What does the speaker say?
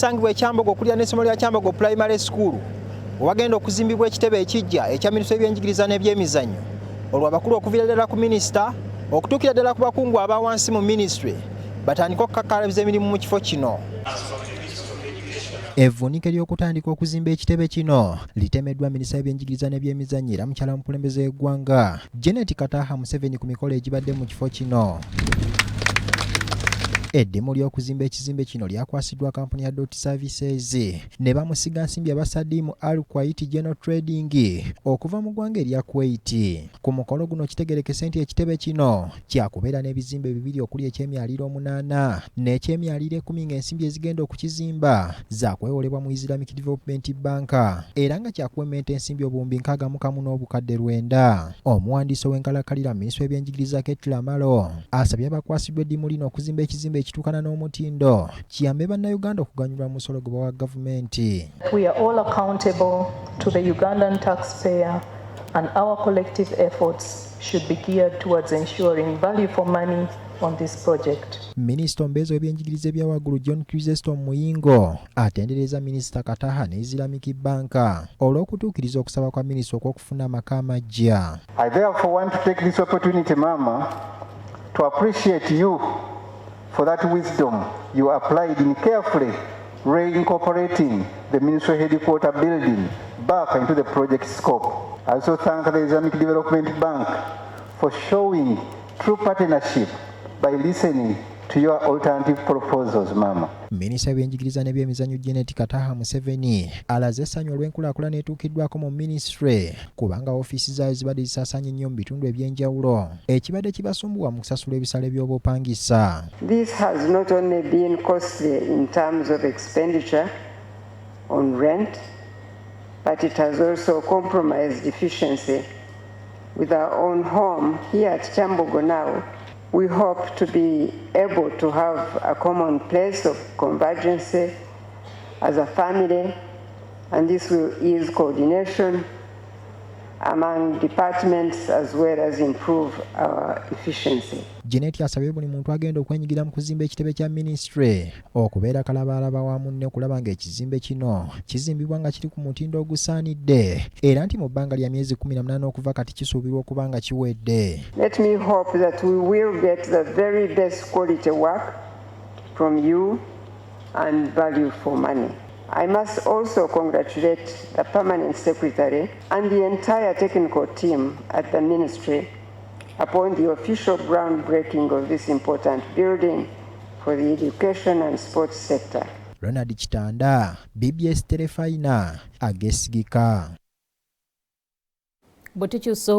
Sangibwa ekyambogo okulya n'essomero lya Kyambogo Primary School Ewagenda okuzimbibwa ekitebe ekijja ekya Minisitule y'ebyenjigiriza n'ebyemizannyo olwo abakulu okuviira ddala ku minisita okutuukira ddala ku bakungu abawansi mu Ministry batandika okukakkalabiza emirimu mu kifo kino. Evvuunike ly'okutandika okuzimba ekitebe kino litemeddwa Minisita y'ebyenjigiriza n'ebyemizannyo era mukyala mukulembeze w'eggwanga Kataha Museveni ku mikolo egibadde mu kifo kino. Eddimu ly'okuzimba ekizimbe kino lyakwasiddwa kampuni ya Dot Services ne bamusiga nsimbi abasadiimu Al-Kuwait General Trading okuva mu ggwanga erya Kuwait. Ku mukolo guno kitegerekese nti ekitebe kino kyakubeera n'ebizimbe bibiri okuli eky'emyaliro 8 n'eky'emyaliro 10 ng'ensimbi ezigenda okukizimba zaakwewolebwa mu Islamic Development Bank era nga kyakuwementa ensimbi obuwumbi 61 n'obukadde 9. Omuwandiisi w'enkalakkalira Minisitule y'ebyenjigiriza Ketula Malo asabye abakwasiddwa eddimu lino okuzimba ekizimbe ekituukana n'omutindo kiyambe bannayuganda okuganyulwa mu musolo gwa gavumenti. We are all accountable to the Ugandan taxpayer and our collective efforts should be geared towards ensuring value for money on this project. Minisita omubeezi w'ebyenjigiriza ebyawaggulu John Chrysostom Muyingo atendereza Minisita Kataha ne Islamic Bank olw'okutuukiriza okusaba kwa minisita okw'okufuna amaka amaggya. I therefore want to take this opportunity, Mama, to appreciate you for that wisdom you applied in carefully reincorporating the Ministry headquarter building back into the project scope. I also thank the Islamic Development Bank for showing true partnership by listening to your alternative proposals, Mama. Minisita y'ebyenjigiriza n'ebyemizannyo Kataha Museveni alaze essanyu olw'enkulaakulana etuukiddwako mu Ministry kubanga ofiisi zaayo zibadde zisaasaanye nnyo mu bitundu eby'enjawulo ekibadde kibasumbuwa mu kusasula ebisale by'obupangisa. This has not only been costly in terms of expenditure on rent, but it has also compromised efficiency. With our own home here at Kyambogo now, we hope to be able to have a common place of convergence as a family, and this will ease coordination among departments as well as improve our efficiency. Janet asabye buli muntu agenda okwenyigira mu kuzimba ekitebe kya Ministry okubeera kalabalaba wamu ne okulaba ng'ekizimbe kino kizimbibwa nga kiri ku mutindo ogusaanidde era nti mu bbanga lya myezi 18 okuva kati kisuubirwa okuba nga kiwedde. Let me hope that we will get the very best quality work from you and value for money. I must also congratulate the Permanent Secretary and the entire technical team at the Ministry upon the official groundbreaking of this important building for the education and sports sector. Ronald Kitanda, BBS Terefayina, Ageesigika. Bwe tukyusa